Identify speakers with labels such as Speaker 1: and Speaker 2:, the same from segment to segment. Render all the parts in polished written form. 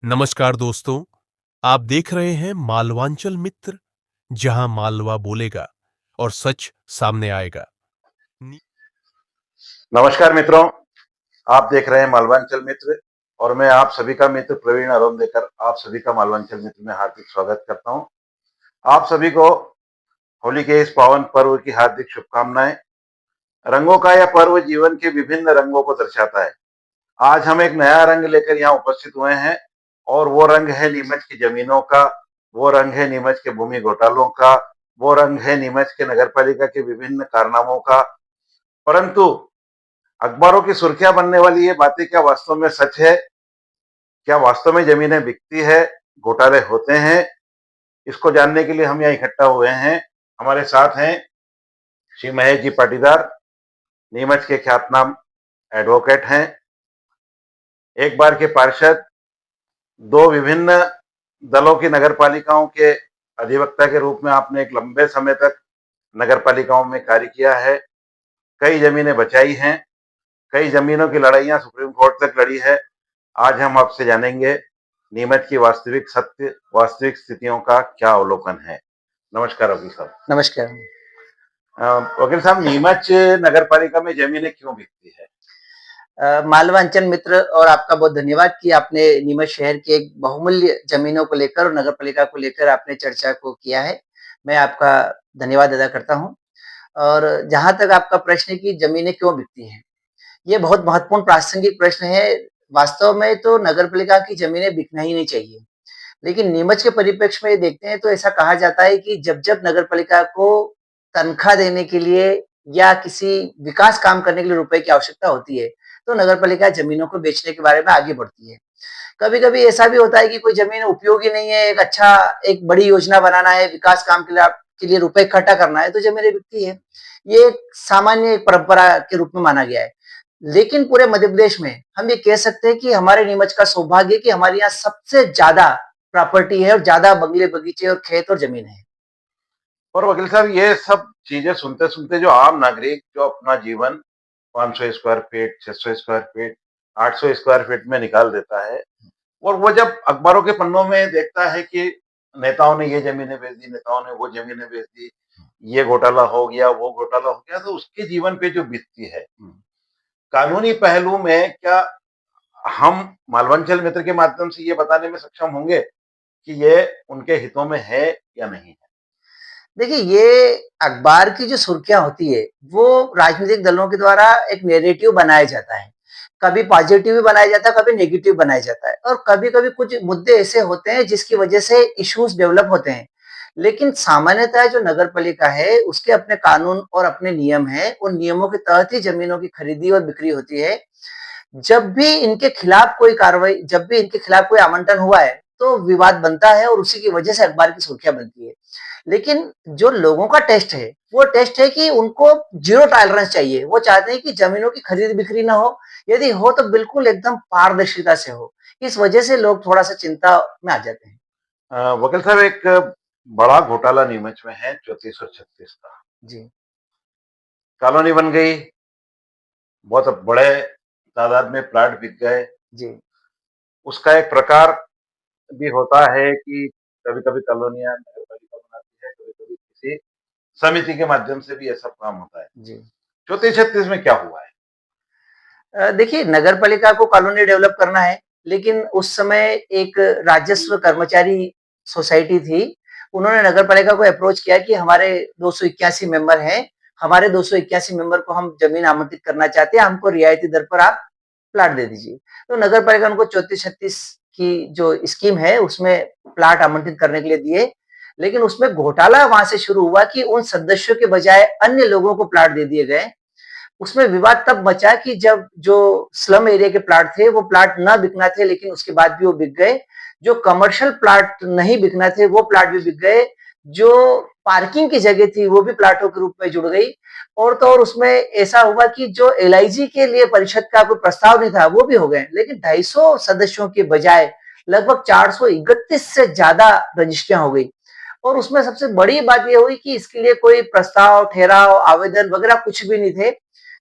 Speaker 1: नमस्कार दोस्तों, आप देख रहे हैं मालवांचल मित्र, जहां मालवा बोलेगा और सच सामने आएगा। नी-
Speaker 2: नमस्कार मित्रों, आप देख रहे हैं मालवांचल मित्र और मैं आप सभी का मित्र प्रवीण अरोंदेकर आप सभी का मालवांचल मित्र में हार्दिक स्वागत करता हूं। आप सभी को होली के इस पावन पर्व की हार्दिक शुभकामनाएं। रंगों का यह पर्व जीवन के विभिन्न रंगों को दर्शाता है। आज हम एक नया रंग लेकर यहाँ उपस्थित हुए हैं और वो रंग है नीमच की जमीनों का, वो रंग है नीमच के भूमि घोटालों का, वो रंग है नीमच के नगरपालिका के विभिन्न कारनामों का। परंतु अखबारों की सुर्खियां बनने वाली ये बातें क्या वास्तव में सच है? क्या वास्तव में जमीनें बिकती है, घोटाले होते हैं? इसको जानने के लिए हम यहाँ इकट्ठा हुए हैं। हमारे साथ हैं श्री महेश जी पाटीदार, नीमच के ख्यातनाम एडवोकेट हैं, एक बार के पार्षद, दो विभिन्न दलों की नगरपालिकाओं के अधिवक्ता के रूप में आपने एक लंबे समय तक नगरपालिकाओं में कार्य किया है। कई जमीनें बचाई हैं, कई जमीनों की लड़ाइयां सुप्रीम कोर्ट तक लड़ी है। आज हम आपसे जानेंगे नीमच की वास्तविक स्थितियों का क्या अवलोकन है। नमस्कार वकील साहब।
Speaker 3: नमस्कार।
Speaker 2: वकील साहब, नीमच नगर पालिका में जमीनें क्यों बिकती है?
Speaker 3: मालवा अंचल मित्र और आपका बहुत धन्यवाद कि आपने नीमच शहर के एक बहुमूल्य जमीनों को लेकर और नगर पालिका को लेकर आपने चर्चा को किया है। मैं आपका धन्यवाद अदा करता हूँ। और जहाँ तक आपका प्रश्न है कि जमीनें क्यों बिकती हैं, ये बहुत महत्वपूर्ण प्रासंगिक प्रश्न है। वास्तव में तो नगर पालिका की जमीनें बिकना ही नहीं चाहिए, लेकिन नीमच के परिप्रेक्ष्य में ये देखते हैं तो ऐसा कहा जाता है कि जब-जब नगर पालिका को तनख्वाह देने के लिए या किसी विकास काम करने के लिए रुपए की आवश्यकता होती है, तो नगर पालिका जमीनों को बेचने के बारे में आगे बढ़ती है। कभी-कभी ऐसा भी होता है कि कोई जमीन उपयोगी नहीं है, एक बड़ी योजना बनाना है, विकास काम के लिए रुपए इकट्ठा करना है, तो ज़मीनें बिकती है। ये एक सामान्य एक परंपरा के रूप में माना गया है। लेकिन पूरे मध्य प्रदेश में हम ये कह सकते हैं कि हमारे नीमच का सौभाग्य है कि हमारे यहाँ सबसे ज़्यादा प्रॉपर्टी है और ज़्यादा बंगले, बगीचे और खेत और ज़मीन है।
Speaker 2: और वकील साहब, ये सब चीजें सुनते सुनते जो आम नागरिक जो अपना जीवन 500 square feet, 600 square feet, 800 square feet में निकाल देता है और वो जब अखबारों के पन्नों में देखता है कि नेताओं ने ये जमीनें बेच दी, नेताओं ने वो जमीनें बेच दी, ये घोटाला हो गया, वो घोटाला हो गया, तो उसके जीवन पे जो बीतती है, कानूनी पहलू में क्या हम मालवांचल मित्र के माध्यम से ये बताने में सक्षम होंगे कि ये उनके हितों में है या नहीं है?
Speaker 3: देखिए, ये अखबार की जो सुर्खियाँ होती है, वो राजनीतिक दलों के द्वारा एक नैरेटिव बनाया जाता है। कभी पॉजिटिव भी बनाया जाता है, कभी नेगेटिव बनाया जाता है और कभी-कभी कुछ मुद्दे ऐसे होते हैं जिसकी वजह से इश्यूज़ डेवलप होते हैं। लेकिन सामान्यतः जो नगर पालिका है, उसके अपने कानून और अपने नियम हैं। उन नियमों के तहत ही ज़मीनों की खरीदी और बिक्री होती है। जब भी इनके खिलाफ कोई आवंटन हुआ है, तो विवाद बनता है और उसी की वजह से अखबार की सुर्खियाँ बनती है। लेकिन जो लोगों का टेस्ट है, वो टेस्ट है कि उनको ज़ीरो टॉलरेंस चाहिए। वो चाहते हैं कि ज़मीनों की खरीद-बिक्री ना हो, यदि हो तो बिल्कुल एकदम पारदर्शिता से हो। इस वजह से लोग थोड़ा-सा चिंता में आ जाते हैं।
Speaker 2: वकील साहब, एक बड़ा घोटाला नीमच में है 34 और 36 का।
Speaker 3: जी,
Speaker 2: कॉलोनी बन गई, बहुत बड़े तादाद में प्लाट बिक गए।
Speaker 3: जी।
Speaker 2: उसका एक प्रकार भी होता है कि कभी-कभी कॉलोनियाँ नगर पालिका बनाती है, कभी-कभी किसी समिति के माध्यम से भी ये सब काम होता है।
Speaker 3: जी।
Speaker 2: 34-36 में क्या हुआ है?
Speaker 3: देखिए, नगर पालिका को कॉलोनी डेवलप करना है, लेकिन उस समय एक राजस्व कर्मचारी सोसाइटी थी। उन्होंने नगर पालिका को अप्रोच किया कि हमारे 281 मेंबर हैं, हमारे 281 मेंबर को हम ज़मीन आवंटित करना चाहते हैं, हमको रियायती दर पर आप प्लाट दे दीजिए। तो नगर पालिका ने उनको 34-36 की जो स्कीम है, उसमें प्लाट आवंटित करने के लिए दिए। लेकिन उसमें घोटाला वहाँ से शुरू हुआ कि उन सदस्यों के बजाय अन्य लोगों को प्लाट दे दिए गए। उसमें विवाद तब मचा कि जब जो स्लम एरिया के प्लाट थे, वो प्लाट ना बिकना थे, लेकिन उसके बाद भी वो बिक गए। जो कमर्शियल प्लाट नहीं बिकना थे, वो प्लाट भी बिक गए। जो पार्किंग की जगह थी, वो भी प्लाटों के रूप में जुड़ गई। और तो और उसमें ऐसा हुआ कि जो एलआईजी के लिए परिषद का कोई प्रस्ताव नहीं था, वो भी हो गए। लेकिन 250 सदस्यों के बजाय लगभग 431 से ज्यादा रजिस्ट्रियां हो गई। और उसमें सबसे बड़ी बात ये हुई कि इसके लिए कोई प्रस्ताव, ठहराव, आवेदन वगैरह कुछ भी नहीं थे।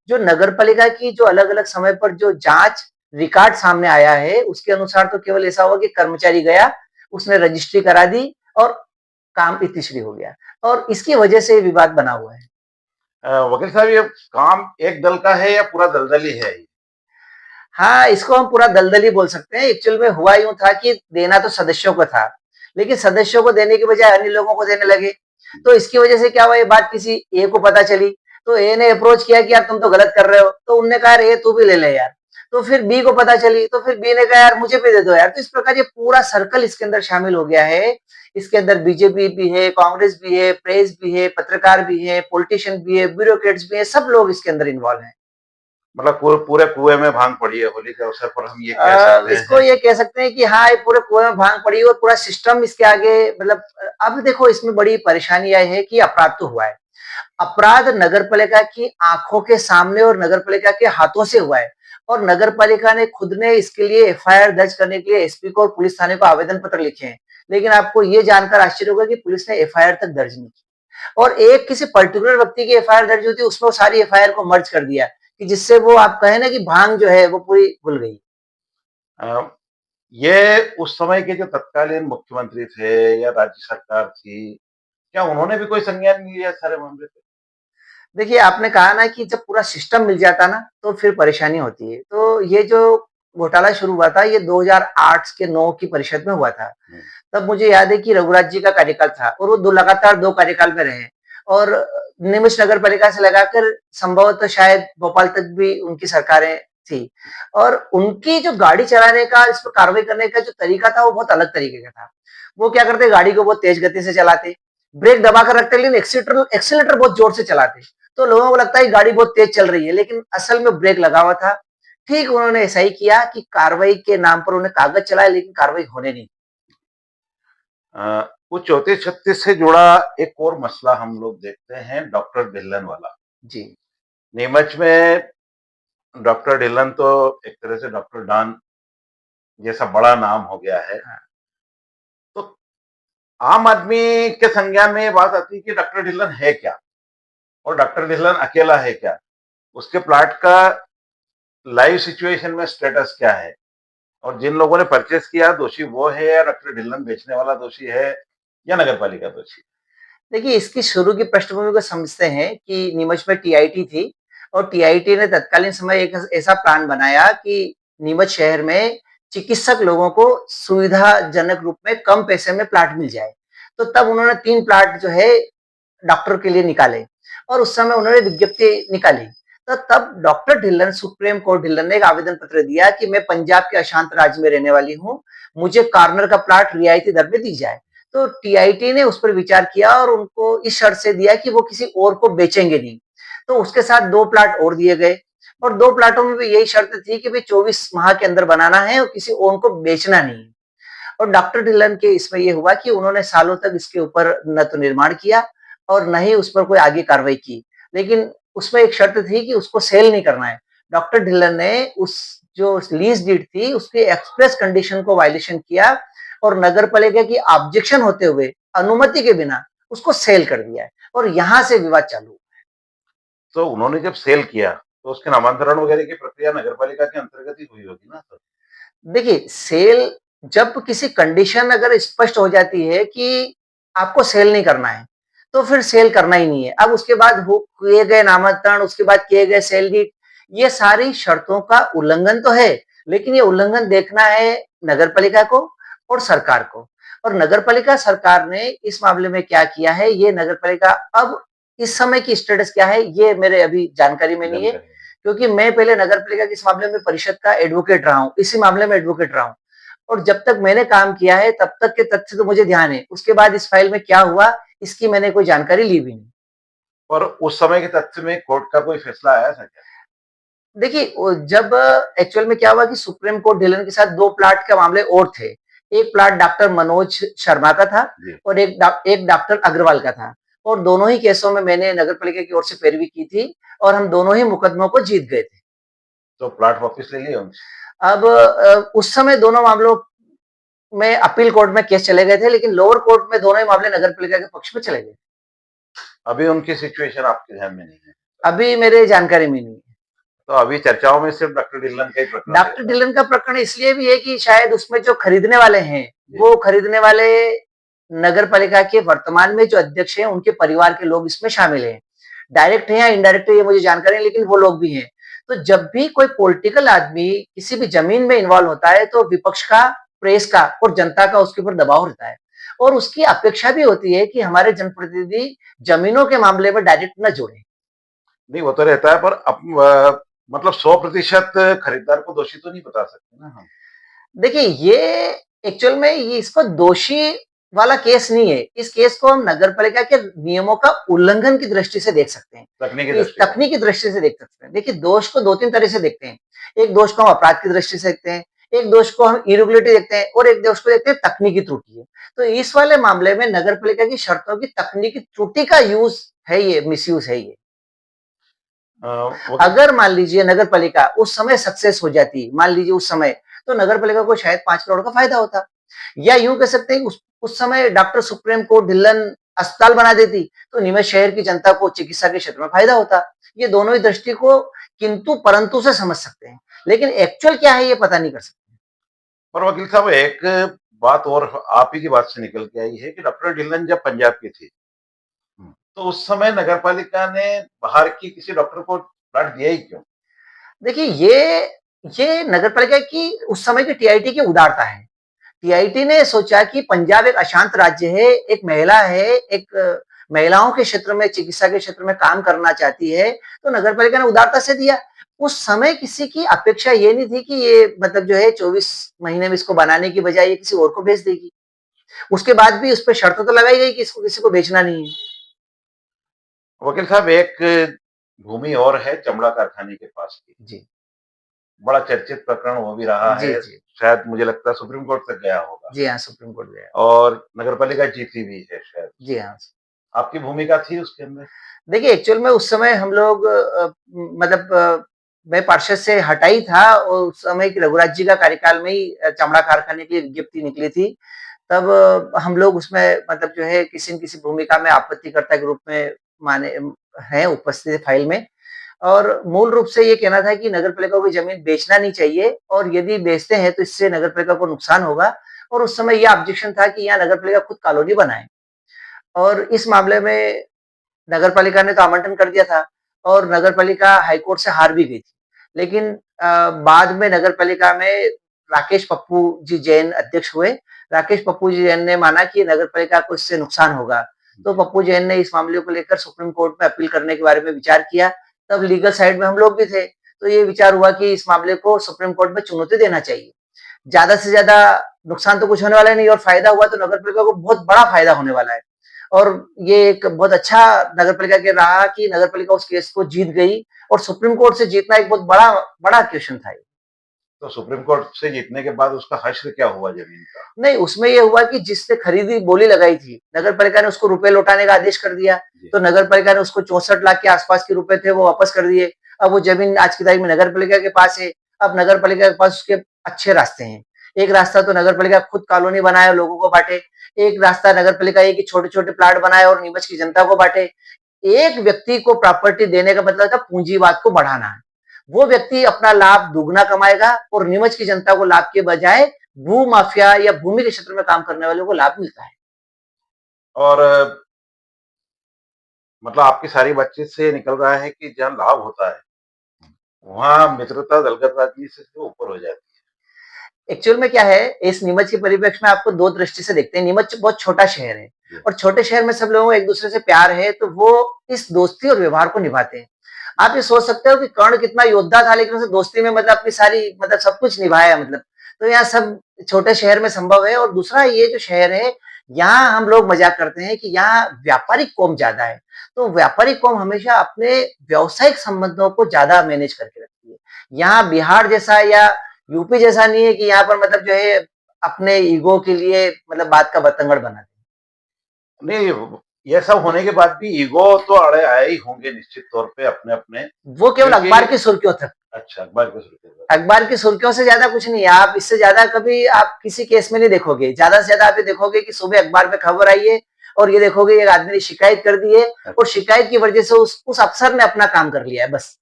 Speaker 3: जो नगर पालिका की जो अलग-अलग समय पर जो जाँच रिकॉर्ड सामने आया है, उसके अनुसार तो केवल ऐसा हुआ कि कर्मचारी गया, उसने रजिस्ट्री करा दी और काम इतिश्री हो गया और इसकी वजह से विवाद बना हुआ है।
Speaker 2: वकील साहब, ये काम एक दल का है या पूरा दलदल ही है?
Speaker 3: हाँ, इसको हम पूरा दलदली बोल सकते हैं। एक्चुअल में हुआ यूँ था कि देना तो सदस्यों को था, लेकिन सदस्यों को देने के बजाय अन्य लोगों को देने लगे। तो इसकी वजह से क्या हुआ, ये बात किसी ए को पता चली, तो ए ने अप्रोच किया कि यार तुम तो गलत कर रहे हो, तो उनने कहा यार ए तू भी ले ले यार। तो फिर बी को पता चली, तो फिर बी ने कहा यार मुझे भी दे दो यार। तो इस प्रकार ये पूरा सर्कल इसके अंदर शामिल हो गया है। इसके अंदर बीजेपी भी है, कांग्रेस भी है, प्रेस भी है, पत्रकार भी है, पॉलिटिशियन भी है, ब्यूरोक्रेट्स भी है, सब लोग इसके अंदर इन्वॉल्व हैं।
Speaker 2: मतलब पूरे कुएं में भांग पड़ी है, होली के अवसर पर हम ये कह सकते
Speaker 3: इसको
Speaker 2: हैं।
Speaker 3: ये कह सकते हैं कि हाँ, ये पूरे कुएं में भांग पड़ी और पूरा सिस्टम इसके आगे मतलब अब देखो इसमें बड़ी परेशानी आई है कि अपराध तो हुआ है। अपराध नगरपालिका की आंखों के सामने और नगरपालिका के हाथों से हुआ है और नगरपालिका ने खुद ने इसके लिए एफआईआर दर्ज करने के लिए एसपी को और पुलिस थाने को आवेदन पत्र लिखे हैं। लेकिन आपको ये जानकर आश्चर्य होगा कि पुलिस ने एफआईआर तक दर्ज नहीं की और एक किसी पर्टिकुलर व्यक्ति की एफआईआर दर्ज होती है उसमें वो सारी एफआईआर को मर्ज कर दिया कि जिससे वो आप कहें ना कि भांग जो है वो पूरी घुल गई।
Speaker 2: अ, ये उस समय के जो तत्कालीन मुख्यमंत्री थे या राज्य सरकार थी, क्या उन्होंने भी कोई संज्ञान नहीं लिया सारे मामले पे?
Speaker 3: देखिए, आपने कहा ना कि जब पूरा सिस्टम मिल जाता ना, तो फिर परेशानी होती है। तो ये जो घोटाला शुरू हुआ था, ये 2008 के 9 की परिषद में हुआ था। तब मुझे याद है कि रघुराज जी का कार्यकाल था और वो लगातार 2 कार्यकाल में रहे और निमिष नगर पालिका से लगाकर संभवतः शायद भोपाल तक भी उनकी सरकारें थी और उनकी जो गाड़ी चलाने का, इस पर कार्रवाई करने का जो तरीका था, वो बहुत अलग तरीके का था। वो क्या करते, गाड़ी को बहुत तेज गति से चलाते, ब्रेक दबा कर रखते, लेकिन एक्सीलेटर बहुत जोर से चलाते। तो लोगों को लगता है गाड़ी बहुत तेज चल रही है, लेकिन असल में ब्रेक लगा हुआ था। ठीक उन्होंने ऐसा ही किया कि कार्रवाई के नाम पर उन्हें कागज चलाए, लेकिन कार्रवाई होने नहीं।
Speaker 2: वो 34-36 से जुड़ा एक और मसला हम लोग देखते हैं, डॉक्टर ढिल्लन वाला।
Speaker 3: जी।
Speaker 2: नीमच में डॉक्टर ढिल्लन तो एक तरह से डॉक्टर डॉन जैसा बड़ा नाम हो गया है।
Speaker 3: हाँ।
Speaker 2: तो आम आदमी के संज्ञान में ये बात आती है कि डॉक्टर ढिल्लन है क्या और डॉक्टर ढिल्लन अकेला है क्या, उसके प्लाट का लाइव सिचुएशन में स्टेटस क्या है और जिन लोगों ने परचेस किया दोषी वो है या डॉक्टर ढिल्लन बेचने वाला दोषी है या नगर पालिका दोषी?
Speaker 3: देखिए, इसकी शुरू की पृष्ठभूमि को समझते हैं कि नीमच में टीआईटी थी और टीआईटी ने तत्कालीन समय एक ऐसा प्लान बनाया कि नीमच शहर में चिकित्सक लोगों को सुविधाजनक रूप में कम पैसे में प्लाट मिल जाए। तो तब उन्होंने 3 प्लाट जो है डॉक्टर के लिए निकाले और उस समय उन्होंने विज्ञप्ति निकाली। तो तब doctor Dhillon, supreme court Dhillon ने एक आवेदन पत्र दिया कि मैं पंजाब के अशांत राज्य में रहने वाली हूँ, मुझे कॉर्नर का प्लाट रियायती दर में दी जाए। तो टीआईटी ने उस पर विचार किया और उनको इस शर्त से दिया कि वो किसी और को बेचेंगे नहीं। तो उसके साथ 2 प्लाट और दिए गए और 2 प्लाटों में भी यही शर्त थी कि भाई 24 माह के अंदर बनाना है और किसी और को बेचना नहीं है। और डॉक्टर ढिल्लन के इसमें ये हुआ कि उन्होंने सालों तक इसके ऊपर न तो निर्माण किया और न ही उस पर कोई आगे कार्रवाई की। लेकिन उसमें एक शर्त थी कि उसको सेल नहीं करना है। डॉक्टर ढिल्लन ने उस जो लीज डीड थी उसकी एक्सप्रेस कंडीशन को वायलेशन किया और नगर पालिका की ऑब्जेक्शन होते हुए अनुमति के बिना उसको सेल कर दिया है और यहाँ से विवाद चालू।
Speaker 2: तो उन्होंने जब सेल किया तो उसके नामांतरण वगैरह की प्रक्रिया नगर पालिका के अंतर्गत ही हुई होगी ना सर?
Speaker 3: देखिए, सेल जब किसी कंडीशन अगर स्पष्ट हो जाती है कि आपको सेल नहीं करना है, तो फिर सेल करना ही नहीं है। अब उसके बाद हो किए गए नामांतरण, उसके बाद किए गए सेल डीड, ये सारी शर्तों का उल्लंघन तो है, लेकिन ये उल्लंघन देखना है नगर पालिका को और सरकार को। और नगर पालिका सरकार ने इस मामले में क्या किया है, ये नगर पालिका अब इस समय की स्टेटस क्या है, ये मेरे अभी जानकारी में नहीं है।
Speaker 2: जानकारी।
Speaker 3: क्योंकि मैं पहले नगर पालिका के इस मामले में परिषद का एडवोकेट रहा हूँ, इसी मामले में एडवोकेट रहा हूँ और जब तक मैंने काम किया है तब तक के तथ्य तो मुझे ध्यान है। उसके बाद इस फाइल में क्या हुआ, इसकी मैंने कोई जानकारी ली भी नहीं।
Speaker 2: और उस समय के तथ्य में कोर्ट का कोई फैसला आया था क्या?
Speaker 3: देखिए, जब एक्चुअल में क्या हुआ कि सुप्रीम कोर्ट ढिल्लन के साथ 2 प्लाट के मामले और थे। एक प्लाट डॉक्टर मनोज शर्मा का था
Speaker 2: जी।
Speaker 3: और एक डॉक्टर अग्रवाल का था और दोनों ही केसों में मैंने नगर पालिका की ओर से पैरवी की थी और हम दोनों ही मुकदमों को जीत गए थे।
Speaker 2: तो प्लाट वापस ले लिया उनसे?
Speaker 3: अब उस समय दोनों मामलों में अपील कोर्ट में केस चले गए थे, लेकिन लोअर कोर्ट में दोनों ही मामले नगर पालिका के पक्ष में चले गए।
Speaker 2: अभी उनकी सिचुएशन आपके ध्यान में नहीं है?
Speaker 3: अभी मेरे जानकारी में नहीं है।
Speaker 2: तो अभी चर्चाओं में सिर्फ डॉक्टर ढिल्लन का ही प्रकरण
Speaker 3: डॉक्टर
Speaker 2: रहता है।
Speaker 3: ढिल्लन का प्रकरण इसलिए भी है कि शायद उसमें जो खरीदने वाले हैं,
Speaker 2: जी।
Speaker 3: वो खरीदने वाले नगर पालिका के वर्तमान में जो अध्यक्ष हैं, उनके परिवार के लोग इसमें शामिल हैं। डायरेक्ट है या इनडायरेक्ट है ये मुझे जानकारी नहीं, लेकिन वो लोग भी हैं। तो जब भी कोई पॉलिटिकल आदमी किसी भी जमीन में इन्वॉल्व होता है, तो विपक्ष का, प्रेस का और जनता का उसके ऊपर दबाव रहता है। और उसकी अपेक्षा भी होती है कि हमारे जनप्रतिनिधि जमीनों के मामले में डायरेक्ट न जुड़ें।
Speaker 2: नहीं, वो तो रहता है, पर मतलब 100% खरीदार को दोषी तो नहीं बता सकते ना हम।
Speaker 3: देखिए, ये एक्चुअल में ये इसको दोषी वाला केस नहीं है। इस केस को हम नगर पालिका के नियमों का उल्लंघन की दृष्टि से देख सकते हैं।
Speaker 2: तकनीकी
Speaker 3: इस
Speaker 2: दृष्टि से।
Speaker 3: तकनीकी दृष्टि से देख सकते हैं। देखिए, दोष को 2-3 तरह से देखते हैं। एक दोष को हम अपराध की दृष्टि से देखते हैं, एक दोष को हम इरेगुलरिटी देखते हैं और एक दोष को देखते हैं तकनीकी त्रुटि है। तो इस वाले मामले में नगर पालिका की शर्तों की तकनीकी त्रुटि का यूज़ है ये, मिसयूज़ है ये।
Speaker 2: वो
Speaker 3: अगर मान लीजिए नगर पालिका उस समय सक्सेस हो जाती, मान लीजिए उस समय, तो नगर पालिका को शायद 5 करोड़ का फायदा होता। या यूँ कह सकते हैं कि उस समय डॉक्टर सुप्रीम कोर्ट ढिल्लन अस्पताल बना देती, तो नीमच शहर की जनता को चिकित्सा के क्षेत्र में फायदा होता। ये दोनों ही दृष्टि को किंतु परंतु से समझ सकते हैं, लेकिन एक्चुअल क्या है ये पता नहीं कर सकते।
Speaker 2: पर वकील साहब, एक बात और आप ही की बात से निकल के आई है कि डॉक्टर ढिल्लन जब पंजाब के थे, तो उस समय नगर पालिका ने बाहर की किसी डॉक्टर को प्लाट दिया ही क्यों?
Speaker 3: देखिए, ये नगर पालिका की उस समय की टीआईटी की उदारता है। टीआईटी ने सोचा कि पंजाब एक अशांत राज्य है, एक महिला है, एक महिलाओं के क्षेत्र में, चिकित्सा के क्षेत्र में काम करना चाहती है, तो नगर पालिका ने उदारता से दिया। उस समय किसी की अपेक्षा ये नहीं थी कि ये मतलब जो है 24 महीने में इसको बनाने की बजाय ये किसी और को बेच देगी। उसके बाद भी उस पे शर्त तो लगाई गई कि इसको किसी को बेचना नहीं है।
Speaker 2: वकील साहब, एक भूमि और है चमड़ा कारखाने के पास की,
Speaker 3: जी।
Speaker 2: बड़ा चर्चित प्रकरण वो भी रहा
Speaker 3: जी,
Speaker 2: है।
Speaker 3: जी।
Speaker 2: शायद मुझे लगता है सुप्रीम कोर्ट तक गया होगा
Speaker 3: जी हाँ, सुप्रीम कोर्ट गया।
Speaker 2: और नगर पालिका जीती भी है शायद।
Speaker 3: जी हाँ।
Speaker 2: आपकी भूमिका थी उसके अंदर?
Speaker 3: देखिए, एक्चुअल में उस समय हम लोग मतलब मैं पार्षद से हटा ही था और उस समय की रघुराज जी का कार्यकाल में ही चमड़ा कारखाने की विज्ञप्ति निकली थी। तब हम लोग उसमें मतलब जो है किसी न किसी भूमिका में आपत्तिकर्ता के रूप में माने हैं, उपस्थित फाइल में। और मूल रूप से ये कहना था कि नगर पालिका को ज़मीन बेचना नहीं चाहिए और यदि बेचते हैं तो इससे नगर पालिका को नुकसान होगा। और उस समय ये ऑब्जेक्शन था कि यहाँ नगर पालिका खुद कॉलोनी बनाए। और इस मामले में नगर पालिका ने तो आमंत्रण कर दिया था और नगर पालिका हाईकोर्ट से हार भी गई थी। लेकिन बाद में नगर पालिका में राकेश पप्पू जी जैन अध्यक्ष हुए। राकेश पप्पू जी जैन ने माना कि नगर पालिका को इससे नुकसान होगा। तो पप्पू जैन ने इस मामले को लेकर सुप्रीम कोर्ट में अपील करने के बारे में विचार किया। तब लीगल साइड में हम लोग भी थे। तो ये विचार हुआ कि इस मामले को सुप्रीम कोर्ट में चुनौती देना चाहिए। ज़्यादा से ज़्यादा नुकसान तो कुछ होने वाला नहीं और फायदा हुआ तो नगर पालिका को बहुत बड़ा फायदा होने वाला है। और ये एक बहुत अच्छा नगर पालिका के रहा कि नगर पालिका उस केस को जीत गई और सुप्रीम कोर्ट से जीतना एक बहुत बड़ा बड़ा क्वेश्चन था ये।
Speaker 2: तो सुप्रीम कोर्ट से जीतने के बाद उसका हश्र क्या हुआ जमीन का?
Speaker 3: नहीं, उसमें ये हुआ कि जिसने खरीदी बोली लगाई थी, नगर पालिका ने उसको रुपए लौटाने का आदेश कर दिया।
Speaker 2: जी।
Speaker 3: तो नगर पालिका ने उसको 64 लाख के आसपास के रुपए थे वो वापस कर दिए। अब वो जमीन आज की तारीख में नगर पालिका के पास है। अब नगर पालिका के पास उसके अच्छे रास्ते हैं। एक रास्ता तो नगर पालिका खुद कॉलोनी बनाए और लोगों को बाँटे। एक रास्ता नगर पालिका ये कि छोटे-छोटे प्लाट बनाए और नीमच की जनता को बाँटे। एक व्यक्ति को प्रॉपर्टी देने का मतलब था पूंजीवाद को बढ़ाना है। वो व्यक्ति अपना लाभ दुगना कमाएगा और नीमच की जनता को लाभ के बजाय भू माफिया या भूमि के क्षेत्र में काम करने वालों को लाभ मिलता है।
Speaker 2: और मतलब आपकी सारी बातचीत से ये निकल रहा है कि जहाँ लाभ होता है, वहाँ मित्रता दलगत राजनीति से तो ऊपर हो जाती
Speaker 3: एक्चुअल में क्या है, इस नीमच के परिप्रेक्ष्य में आपको 2 दृष्टि से देखते हैं। नीमच बहुत छोटा शहर है
Speaker 2: है।
Speaker 3: और छोटे शहर में सब लोगों को एक-दूसरे से प्यार है, तो वो इस दोस्ती और व्यवहार को निभाते हैं। आप ये सोच सकते हो कि कर्ण कितना योद्धा था, लेकिन उसे दोस्ती में मतलब अपनी सारी मतलब सब कुछ निभाया मतलब। तो यहाँ सब छोटे शहर में संभव है और दूसरा ये जो शहर है, यहाँ हम लोग मज़ाक करते हैं कि यहाँ व्यापारिक कौम ज़्यादा है। तो व्यापारिक कौम हमेशा अपने व्यावसायिक संबंधों को ज़्यादा मैनेज करके रखती है। यहाँ बिहार जैसा या यूपी जैसा नहीं है कि यहाँ पर मतलब जो है अपने ईगो के लिए मतलब बात का बतंगड़ बना दें।
Speaker 2: नहीं, ये सब होने के बाद भी ईगो तो अड़े आए ही होंगे निश्चित तौर पे अपने-अपने,
Speaker 3: वो केवल
Speaker 2: क्योंकि
Speaker 3: अखबार की सुर्खियों तक।
Speaker 2: अच्छा, अखबार के सुर्खियों
Speaker 3: अखबार की सुर्खियों से ज़्यादा कुछ नहीं है। आप इससे ज़्यादा कभी आप किसी केस में नहीं देखोगे। ज़्यादा से ज़्यादा आप ये देखोगे कि सुबह अखबार में खबर आई है और ये देखोगे एक आदमी ने शिकायत कर दी है और शिकायत की वजह से उस अफ़सर ने अपना काम कर लिया है, बस।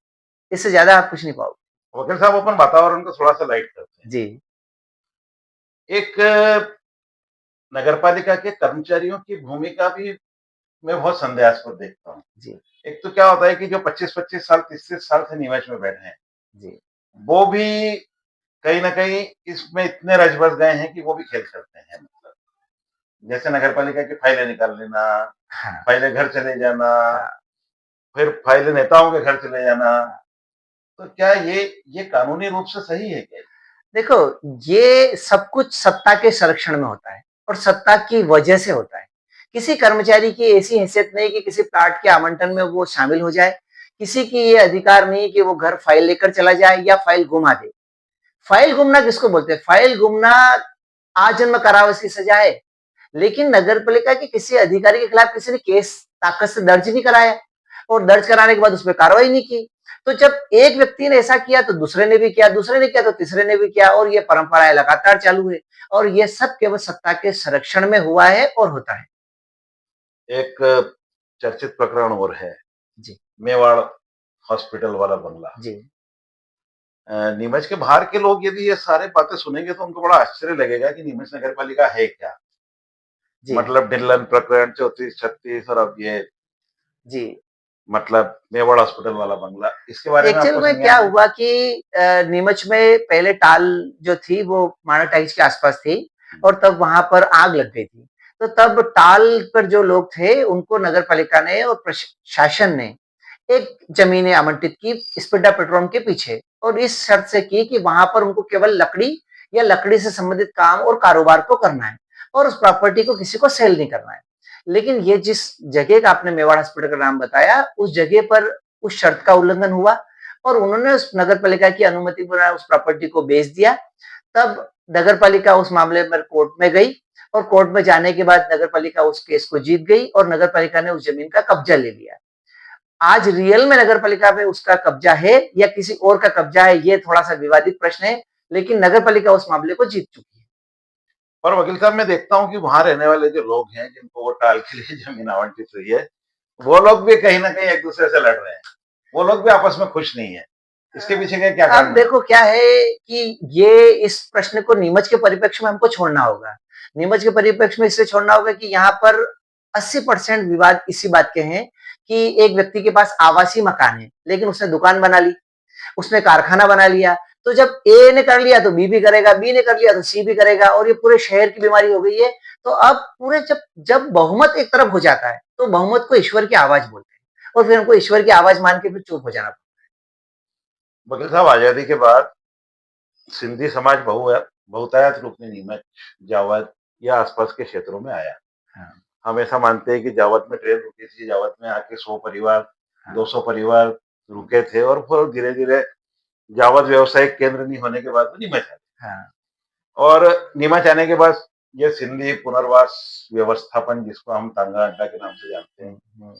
Speaker 3: इससे ज्यादा आप कुछ नहीं पाओगे।
Speaker 2: वकील साहब, अपन वातावरण को थोड़ा सा लाइट करते हैं।
Speaker 3: जी।
Speaker 2: एक नगरपालिका के कर्मचारियों की भूमिका भी मैं बहुत संदेहास्पद देखता हूँ।
Speaker 3: जी।
Speaker 2: एक तो क्या होता है कि जो 25-25 साल, 30-30 साल से निवेश में बैठे हैं,
Speaker 3: जी।
Speaker 2: वो भी कहीं न कहीं इसमें इतने रच बस गए हैं कि वो भी खेल करते हैं। मतलब जैसे नगरपालिका की फाइलें निकाल लेना,
Speaker 3: हाँ।
Speaker 2: फाइलें घर चले जाना,
Speaker 3: हाँ।
Speaker 2: फिर फाइलें नेताओं के घर चले जाना। तो क्या ये कानूनी रूप से सही है क्या?
Speaker 3: देखो, ये सब कुछ सत्ता के संरक्षण में होता है और सत्ता की वजह से होता है। किसी कर्मचारी की ऐसी हैसियत नहीं कि किसी प्लाट के आवंटन में वो शामिल हो जाए। किसी की ये अधिकार नहीं कि वो घर फाइल लेकर चला जाए या फाइल गुमा दे। फाइल गुमना किसको बोलते हैं? फाइल गुमना आजन्म कारावास की सजा है। लेकिन नगर पालिका के किसी अधिकारी के खिलाफ किसी ने केस ताकत से दर्ज नहीं कराया और दर्ज कराने के बाद उस पर कार्रवाई नहीं की। तो जब एक व्यक्ति ने ऐसा किया तो दूसरे ने भी किया, दूसरे ने किया तो तीसरे ने भी किया और ये परंपराएं लगातार चालू है और ये सब केवल सत्ता के संरक्षण में हुआ है और होता है।
Speaker 2: एक चर्चित प्रकरण और है,
Speaker 3: जी।
Speaker 2: मेवाड़ हॉस्पिटल वाला बंगला।
Speaker 3: जी।
Speaker 2: नीमच के बाहर के लोग यदि ये सारी बातें सुनेंगे तो उनको बड़ा आश्चर्य लगेगा कि नीमच नगर पालिका है क्या?
Speaker 3: जी।
Speaker 2: मतलब डिल्लन प्रकरण 34-36 और अब ये
Speaker 3: जी।
Speaker 2: मतलब मेवाड़ हॉस्पिटल वाला बंगला, इसके बारे में
Speaker 3: एक्चुअल
Speaker 2: आपको
Speaker 3: में क्या
Speaker 2: संज्ञान है?
Speaker 3: हुआ कि नीमच में पहले टाल जो थी वो माणा टाइल्स के आसपास थी और तब वहां पर आग लग गई थी। तो तब टाल पर जो लोग थे उनको नगर पालिका ने और प्रशासन ने एक जमीनें आवंटित की स्पीडा पेट्रोल के पीछे और इस शर्त से की कि वहां पर उनको केवल लकड़ी या लकड़ी से संबंधित काम और कारोबार को करना है और उस प्रॉपर्टी को किसी को सेल नहीं करना है। लेकिन ये जिस जगह का आपने मेवाड़ हॉस्पिटल का नाम बताया, उस जगह पर उस शर्त का उल्लंघन हुआ और उन्होंने उस नगर पालिका की अनुमति बिना उस प्रॉपर्टी को बेच दिया। तब नगर पालिका उस मामले में कोर्ट में गई और कोर्ट में जाने के बाद नगर पालिका उस केस को जीत गई और नगर पालिका ने उस जमीन का कब्जा ले लिया। आज रियल में नगर पालिका में उसका कब्जा है या किसी और का कब्जा है, ये थोड़ा सा विवादित प्रश्न है, लेकिन नगर पालिका उस मामले को जीत चुकी है।
Speaker 2: और वकील साहब, मैं देखता हूँ कि वहां रहने वाले जो लोग हैं जिनको वो टाल के लिए जमीन आवंटित हुई है, वो लोग भी कहीं ना कहीं एक दूसरे से लड़ रहे हैं। वो लोग भी आपस में खुश नहीं है। इसके पीछे का क्या
Speaker 3: अब
Speaker 2: कारण है?
Speaker 3: देखो क्या है कि ये इस प्रश्न को नीमच के परिप्रेक्ष्य में हमको छोड़ना होगा। नीमच के परिप्रेक्ष्य में इसलिए छोड़ना होगा कि यहाँ पर 80% विवाद इसी बात के हैं कि एक व्यक्ति के पास आवासीय मकान है, लेकिन उसने दुकान बना ली, उसने कारखाना बना लिया। तो जब ए ने कर लिया तो बी भी करेगा, बी ने कर लिया तो सी भी करेगा और ये पूरे शहर की बीमारी हो गई है। तो अब पूरे जब जब बहुमत एक तरफ हो जाता है, तो बहुमत को ईश्वर की आवाज बोलते हैं और फिर हमको ईश्वर की आवाज मान के फिर चुप हो जाना।
Speaker 2: वकील साहब, आजादी के बाद सिंधी समाज बहुतायत रूप में नीमच, जावद या आसपास के क्षेत्रों में आया।
Speaker 3: हाँ।
Speaker 2: हम ऐसा मानते हैं कि जावद में ट्रेन रुकी थी, जावद में आके 100 परिवार,
Speaker 3: हाँ।
Speaker 2: 200 परिवार रुके थे और फिर धीरे धीरे जावद व्यवसायिक केंद्र नहीं होने के बाद वो नीमच आ गया।
Speaker 3: हाँ।
Speaker 2: और नीमच आने के बाद ये सिंधी पुनर्वास व्यवस्थापन, जिसको हम तांगा अड्डा के नाम से जानते हैं,
Speaker 3: हम्म।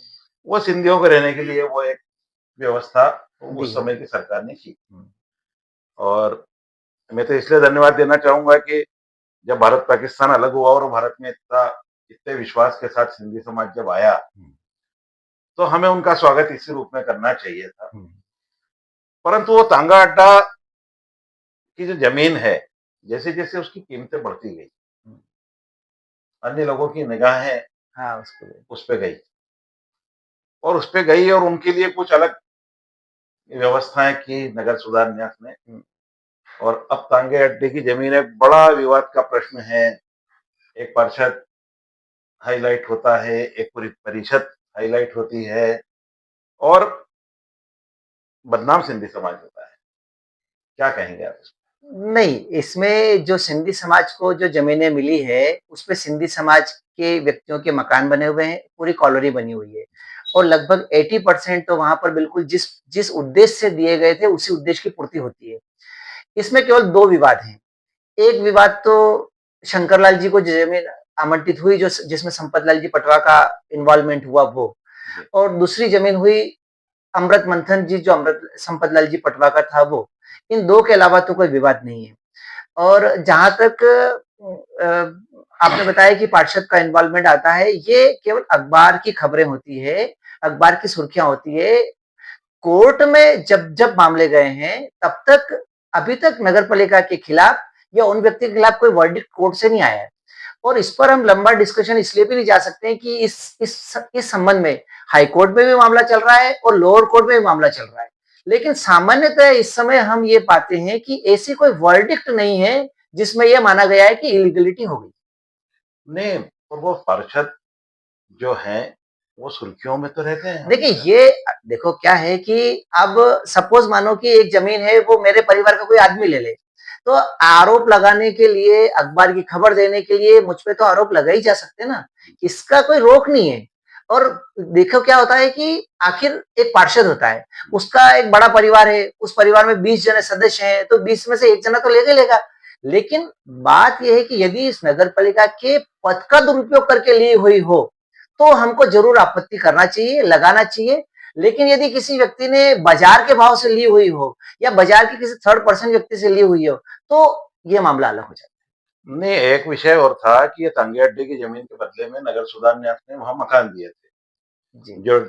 Speaker 2: वो सिंधियों को रहने के लिए वो एक व्यवस्था
Speaker 3: दी
Speaker 2: उस
Speaker 3: है।
Speaker 2: समय की सरकार ने की। और मैं तो इसलिए धन्यवाद देना चाहूंगा कि जब भारत पाकिस्तान अलग हुआ और भारत में इतने विश्वास के साथ सिंधी समाज जब आया, तो हमें उनका स्वागत इसी रूप में करना चाहिए था। परंतु वो तांगा अड्डा की जो जमीन है, जैसे जैसे उसकी कीमतें बढ़ती गई, अन्य लोगों की निगाहें
Speaker 3: हाँ, उसको
Speaker 2: उस पे गई और उस पे गई और उनके लिए कुछ अलग व्यवस्थाएं की नगर सुधार न्यास ने। और अब तांगे अड्डे की जमीन एक बड़ा विवाद का प्रश्न है। एक पार्षद हाईलाइट होता है, एक पूरी परिषद हाईलाइट होती है और बदनाम सिंधी समाज होता है। क्या कहेंगे आप इसमें?
Speaker 3: नहीं, इसमें जो सिंधी समाज को जो ज़मीनें मिली है, उसपे सिंधी समाज के व्यक्तियों के मकान बने हुए हैं, पूरी कॉलोनी बनी हुई है और लगभग 80% तो वहाँ पर बिल्कुल जिस जिस उद्देश्य से दिए गए थे, उसी उद्देश्य की पूर्ति होती है। इसमें केवल 2 विवाद हैं। एक विवाद तो शंकर लाल जी को जो ज़मीन आवंटित हुई, जो जिसमें संपत लाल जी पटवा का इन्वॉल्वमेंट हुआ वो, और दूसरी ज़मीन हुई अमृत मंथन जी, जो अमृत संपत लाल जी पटवा का था वो। इन 2 के अलावा तो कोई विवाद नहीं है। और जहाँ तक आपने बताया कि पार्षद का इन्वॉल्वमेंट आता है, ये केवल अखबार की खबरें होती है, अखबार की सुर्खियाँ होती है। कोर्ट में जब मामले गए हैं, तब तक अभी तक नगर पालिका के खिलाफ या उन व्यक्ति के खिलाफ कोई वर्डिक्ट कोर्ट से नहीं आया है। और इस पर हम लंबा डिस्कशन इसलिए भी नहीं जा सकते हैं कि इस संबंध में हाई कोर्ट में भी मामला चल रहा है और लोअर कोर्ट में भी मामला चल रहा है। लेकिन सामान्यतः इस समय हम ये पाते हैं कि ऐसी कोई वर्डिक्ट नहीं है जिसमें यह माना गया है कि इलीगलिटी हो गई।
Speaker 2: नहीं, और वो पार्षद जो हैं, वो सुर्खियों में तो रहते हैं
Speaker 3: देखिए
Speaker 2: हमेशा।
Speaker 3: ये देखो क्या है कि अब सपोज मानो कि एक जमीन है, वो मेरे परिवार का कोई आदमी ले ले, तो आरोप लगाने के लिए, अखबार की खबर देने के लिए मुझ पे तो आरोप लगा ही जा सकते हैं ना, इसका कोई रोक नहीं है। और देखो क्या होता है कि आखिर एक पार्षद होता है, उसका एक बड़ा परिवार है, उस परिवार में 20 जने सदस्य हैं, तो 20 में से एक जना तो लेगा ही लेगा। लेकिन बात यह है कि यदि इस नगर पालिका के पद का दुरुपयोग करके ली हुई हो, तो हमको जरूर आपत्ति करना चाहिए, लगाना चाहिए। लेकिन यदि किसी व्यक्ति ने बाजार के भाव से ली हुई हो या बाजार के किसी थर्ड पर्सन व्यक्ति से ली हुई हो, तो ये मामला अलग हो जाता
Speaker 2: नहीं, एक विषय और था कि ये तांगे अड्डे की जमीन के बदले में नगर सुधार न्यास ने वहां मकान दिए थे,
Speaker 3: है। जी,
Speaker 2: जो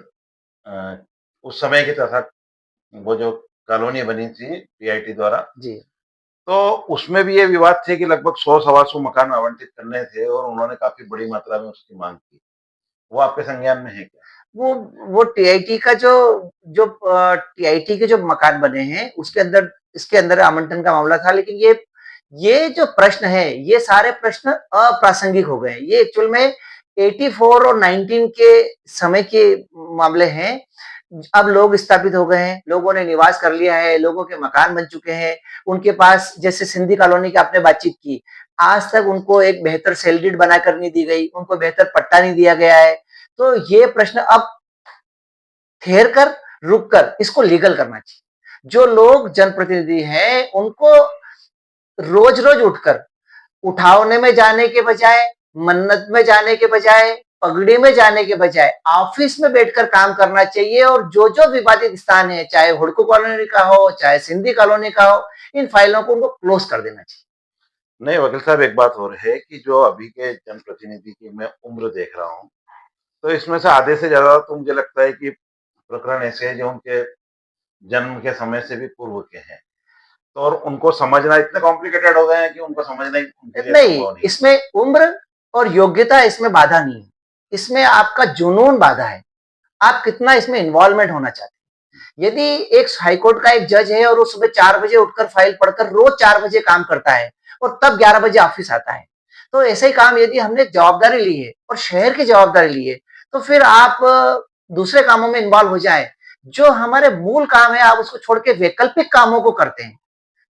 Speaker 2: उस समय की तथा वो जो कॉलोनी बनी थी पीआईटी द्वारा,
Speaker 3: जी।
Speaker 2: तो उसमें भी ये विवाद थे कि लगभग 100 सवा 100 मकान आवंटित करने थे और उन्होंने काफी बड़ी मात्रा में उसकी मांग की। वो आपके संज्ञान में है क्या?
Speaker 3: वो वो टीआईटी का जो जो टीआईटी के जो मकान बने हैं, उसके अंदर इसके अंदर आवंटन का मामला था। लेकिन ये जो प्रश्न है, ये सारे प्रश्न अप्रासंगिक हो गए हैं। ये एक्चुअल में 84 और 19 के समय के मामले हैं। अब लोग स्थापित हो गए हैं, लोगों ने निवास कर लिया है, लोगों के मकान बन चुके हैं, उनके पास जैसे सिंधी कॉलोनी की आपने बातचीत की, आज तक उनको एक बेहतर सेल डीड बनाकर नहीं दी गई, उनको बेहतर पट्टा नहीं दिया गया है। तो ये प्रश्न अब ठहर कर, रुक कर इसको लीगल करना चाहिए। जो लोग जनप्रतिनिधि हैं, उनको रोज-रोज उठकर उठावने में जाने के बजाय, मन्नत में जाने के बजाय, पगड़ी में जाने के बजाय ऑफिस में बैठकर काम करना चाहिए और जो-जो विवादित स्थान है, चाहे हुडको कॉलोनी का हो, चाहे सिंधी कॉलोनी का हो, इन फाइलों को उनको क्लोज कर देना चाहिए।
Speaker 2: नहीं, वकील साहब, एक बात और है कि जो अभी के जनप्रतिनिधि की मैं उम्र देख रहा हूँ, तो इसमें से आधे से ज़्यादा तो मुझे लगता है कि प्रकरण ऐसे हैं जो उनके जन्म के समय से भी पूर्व के हैं। तो और उनको समझना इतने कॉम्प्लिकेटेड हो गए हैं कि उनको समझना ही उनके लिए
Speaker 3: नहीं,
Speaker 2: संभव नहीं है।
Speaker 3: इसमें उम्र और योग्यता इसमें बाधा नहीं है। इसमें आपका जुनून बाधा है। आप कितना इसमें इन्वॉल्वमेंट होना चाहते हैं। यदि एक हाईकोर्ट का एक जज है और वो सुबह 4 बजे उठकर फाइल पढ़कर रोज 4 बजे काम करता है और तब 11 बजे ऑफिस आता है, तो ऐसे ही काम यदि हमने जवाबदारी ली है और शहर की जवाबदारी ली है, तो फिर आप दूसरे कामों में इन्वॉल्व हो जाएं। जो हमारे मूल काम है, आप उसको छोड़ के वैकल्पिक कामों को करते हैं,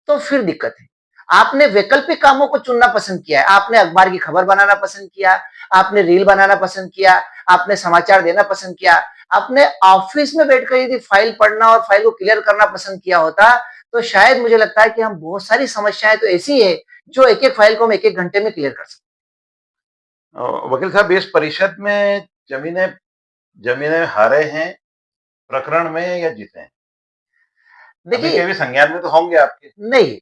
Speaker 3: तो फिर दिक्कत है। आपने वैकल्पिक कामों को चुनना पसंद किया है, आपने अखबार की खबर बनाना पसंद किया, आपने रील बनाना पसंद किया, आपने समाचार देना पसंद किया, आपने ऑफिस में बैठकर यदि फाइल पढ़ना और फाइल को क्लियर करना पसंद किया होता, तो शायद मुझे लगता है कि हम बहुत सारी समस्याएं तो ऐसी है जो एक-एक फाइल को हम एक-एक घंटे में क्लियर कर सकते
Speaker 2: वकील साहब, इस परिषद में जमीनें जमीनें हारे हैं प्रकरण में या जीते हैं?
Speaker 3: हैं।
Speaker 2: अभी
Speaker 3: देखिए
Speaker 2: के भी संज्ञान में तो होंगे आपके।
Speaker 3: नहीं,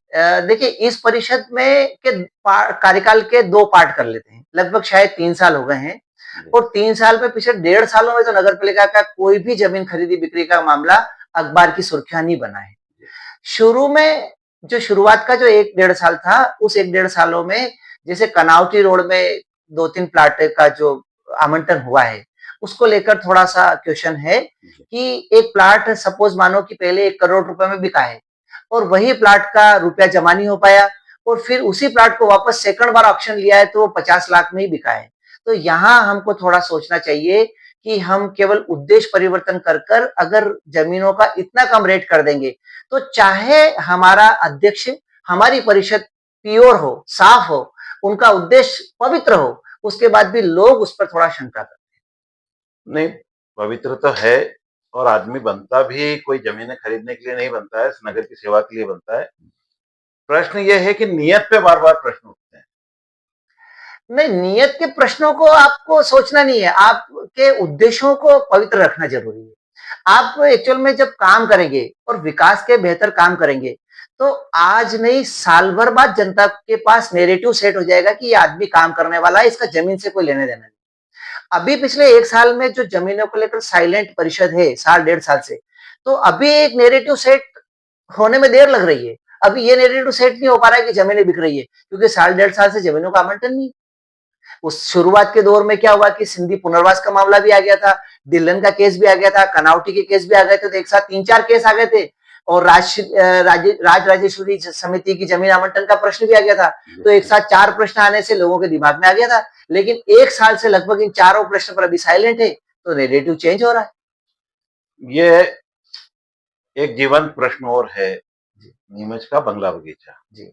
Speaker 3: देखिए इस परिषद में के कार्यकाल के 2 पार्ट कर लेते हैं। लगभग शायद 3 साल हो गए हैं
Speaker 2: जी,
Speaker 3: और 3 साल में पिछले 1.5 सालों में तो नगर पालिका का कोई भी जमीन खरीदी-बिक्री का मामला अखबार की सुर्खियां नहीं बना है।
Speaker 2: जी,
Speaker 3: शुरू में जो शुरुआत का जो 1 डेढ़ साल था, उस 1 डेढ़ सालों में जैसे कनावटी रोड में 2-3 प्लाट का जो आवंटन हुआ है, उसको लेकर थोड़ा-सा क्वेश्चन है
Speaker 2: जी।
Speaker 3: कि एक प्लाट सपोज मानो कि पहले 1 करोड़ रुपए में बिका है और वही प्लाट का रुपया जमा नहीं हो पाया और फिर उसी प्लाट को वापस सेकंड बार ऑक्शन लिया है तो वो 50 लाख में ही बिका है। तो यहाँ हमको थोड़ा सोचना चाहिए कि हम केवल उद्देश्य परिवर्तन कर अगर जमीनों का इतना कम रेट कर देंगे, तो चाहे हमारा अध्यक्ष, हमारी परिषद प्योर हो, साफ हो, उनका उद्देश्य पवित्र हो, उसके बाद भी लोग उस पर थोड़ा शंका करते
Speaker 2: नहीं, पवित्र तो है और आदमी बनता भी कोई ज़मीनें खरीदने के लिए नहीं बनता है, इस नगर की सेवा के लिए बनता है। प्रश्न ये है कि नियत पे बार-बार प्रश्न उठते हैं।
Speaker 3: हैं। नहीं, नियत के प्रश्नों को आपको सोचना नहीं है, आपके उद्देश्यों को पवित्र रखना ज़रूरी है। आप एक्चुअल में जब काम करेंगे और विकास के बेहतर काम करेंगे, तो आज नहीं साल भर बाद जनता के पास नैरेटिव सेट हो जाएगा कि ये आदमी काम करने वाला है, इसका ज़मीन से कोई लेने-देना नहीं। अभी पिछले 1 साल में जो ज़मीनों को लेकर साइलेंट परिषद है, साल डेढ़ साल से, तो अभी एक नैरेटिव सेट होने में देर लग रही है। अभी ये नैरेटिव सेट नहीं हो पा रहा है कि ज़मीनें बिक रही है, क्योंकि साल डेढ़ साल से ज़मीनों का आवंटन नहीं। उस शुरुआत के दौर में क्या हुआ कि सिंधी पुनर्वास का मामला भी आ गया था, डिल्लन का केस भी आ गया था, कनावटी के केस भी आ गए थे, तो एक साथ 3-4 केस आ गए थे और राज राजेश्वरी समिति की जमीन आवंटन का प्रश्न भी आ गया था। तो एक साथ 4 प्रश्न आने से लोगों के दिमाग में आ गया था। लेकिन 1 साल से लगभग इन चारों प्रश्न पर अभी साइलेंट है, तो नैरेटिव चेंज हो रहा है।
Speaker 2: ये एक जीवंत प्रश्न और है, नीमच का बंगला बगीचा।
Speaker 3: जी,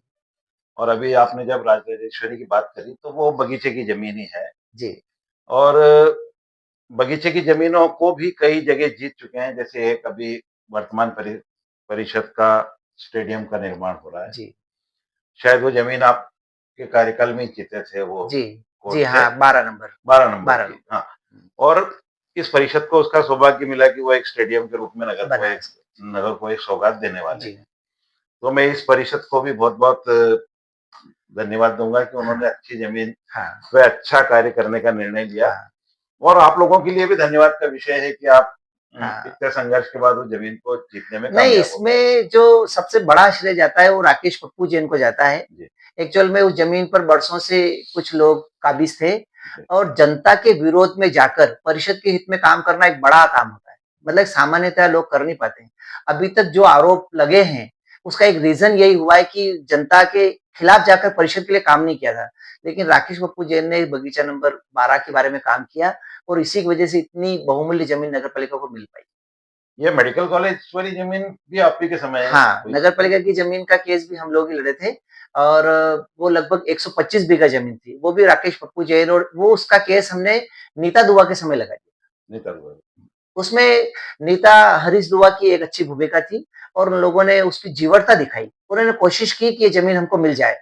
Speaker 2: और अभी आपने जब राजराजेश्वरी की बात करी तो वो बगीचे की जमीन ही है
Speaker 3: जी,
Speaker 2: और बगीचे की जमीनों को भी कई जगह जीत चुके हैं। जैसे एक अभी वर्तमान परिषद का स्टेडियम का निर्माण हो रहा है,
Speaker 3: जी,
Speaker 2: शायद वो जमीन आपके कार्यकाल में ही जीते थे वो
Speaker 3: जी, जी
Speaker 2: कोर्ट से,
Speaker 3: हाँ, 12 नंबर
Speaker 2: 12 नंबर
Speaker 3: 12
Speaker 2: की।
Speaker 3: नंबर
Speaker 2: हाँ, और इस परिषद को उसका सौभाग्य मिला कि वो एक स्टेडियम के रूप में
Speaker 3: बनाया।
Speaker 2: नगर को एक सौगात देने वाले
Speaker 3: जी,
Speaker 2: हैं। तो मैं इस परिषद को भी बहुत बहुत धन्यवाद दूंगा कि
Speaker 3: हाँ,
Speaker 2: उन्होंने अच्छी जमीन
Speaker 3: हाँ,
Speaker 2: पे अच्छा कार्य करने का निर्णय लिया।
Speaker 3: हाँ,
Speaker 2: और आप लोगों के लिए भी धन्यवाद का विषय है कि आप
Speaker 3: हाँ।
Speaker 2: इतने संघर्ष के बाद उस जमीन को जीतने में
Speaker 3: नहीं,
Speaker 2: कामयाब हो गए।
Speaker 3: इसमें जो सबसे बड़ा श्रेय जाता है वो राकेश पप्पू जैन को जाता है।
Speaker 2: जी,
Speaker 3: एक्चुअल में उस ज़मीन पर बरसों से कुछ लोग काबिज़ थे
Speaker 2: जी,
Speaker 3: और जनता के विरोध में जाकर परिषद के हित में काम करना एक बड़ा काम होता है। मतलब सामान्यतः लोग कर नहीं पाते हैं। अभी तक जो आरोप लगे हैं, उसका एक रीज़न यही हुआ है कि जनता के खिलाफ जाकर परिषद के लिए काम नहीं किया था। लेकिन राकेश पप्पू जैन ने बगीचा नंबर 12 के बारे में काम किया और इसी की वजह से इतनी बहुमूल्य ज़मीन नगर पालिका को मिल पाई।
Speaker 2: ये मेडिकल कॉलेज वाली जमीन भी आप ही के समय
Speaker 3: हाँ,
Speaker 2: हुई
Speaker 3: नगर
Speaker 2: थी?
Speaker 3: पालिका की ज़मीन का केस भी हम लोग ही लड़े थे और वो लगभग 125 बीघा ज़मीन थी। वो भी राकेश पप्पू जैन और वो उसका केस हमने नीता दुआ के समय लगा दिया।
Speaker 2: नहीं कर हुआ।
Speaker 3: उसमें नीता हरीश दुआ की एक अच्छी भूमिका थी और उन लोगों ने उसकी जीवटता दिखाई। उन्होंने कोशिश की कि ये ज़मीन हमको मिल जाए।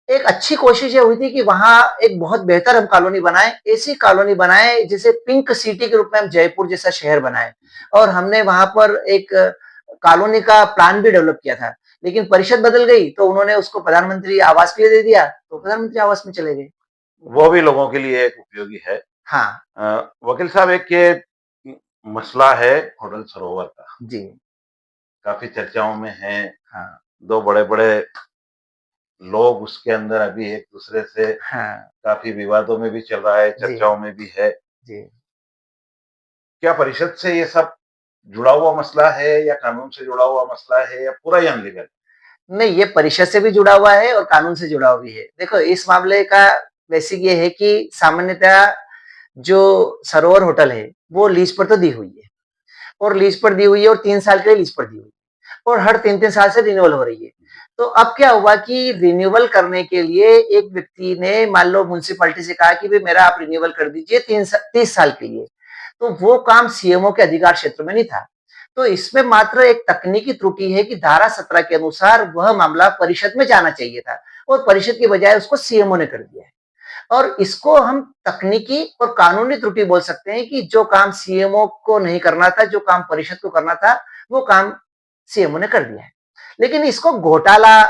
Speaker 3: एक अच्छी कोशिश ये हुई थी कि वहाँ एक बहुत बेहतर हम कॉलोनी बनाएँ, ऐसी कॉलोनी बनाएँ जिसे पिंक सिटी के रूप में हम जयपुर जैसा शहर बनाएँ और हमने वहाँ पर एक कॉलोनी का प्लान भी डेवलप किया था। लेकिन परिषद बदल गई तो उन्होंने उसको प्रधानमंत्री आवास के लिए दे दिया, तो प्रधानमंत्री आवास में चले गए।
Speaker 2: वो भी लोगों के लिए एक उपयोगी है।
Speaker 3: हाँ,
Speaker 2: वकील साहब, एक ये मसला है होटल सरोवर का,
Speaker 3: जी,
Speaker 2: काफी चर्चाओं में है।
Speaker 3: हाँ,
Speaker 2: 2 बड़े-बड़े लोग उसके अंदर अभी एक दूसरे से
Speaker 3: हाँ,
Speaker 2: काफी विवादों में भी चल रहा है,
Speaker 3: जी,
Speaker 2: चर्चाओं में भी है।
Speaker 3: जी।
Speaker 2: क्या परिषद से ये सब जुड़ा हुआ मसला है या कानून से जुड़ा हुआ मसला है या पूरा ही अनलीगल?
Speaker 3: नहीं, ये परिषद से भी जुड़ा हुआ है और कानून से जुड़ा हुआ भी है। देखो, इस मामले का बेसिक ये है कि सामान्यतः जो सरोवर होटल है, वो लीज़ पर तो दी हुई है और लीज़ पर दी हुई है और 3 साल के लिए लीज़ पर दी हुई है और हर 3-3 साल से रिन्यूअल हो रही है। तो अब क्या हुआ कि रिन्यूअल करने के लिए एक व्यक्ति ने मान लो म्युनिसिपैलिटी से कहा कि भई मेरा आप रिन्यूअल कर दीजिए 30 साल के लिए। तो वो काम सीएमओ के अधिकार क्षेत्र में नहीं था। तो इसमें मात्र एक तकनीकी त्रुटि है कि धारा 17 के अनुसार वह मामला परिषद में जाना चाहिए था और परिषद की बजाय उसको सीएमओ ने कर दिया है। और इसको हम तकनीकी और कानूनी त्रुटि बोल सकते हैं कि जो काम सीएमओ को नहीं करना था, जो काम परिषद को करना था, वो काम सीएमओ ने कर दिया है। लेकिन इसको घोटाला,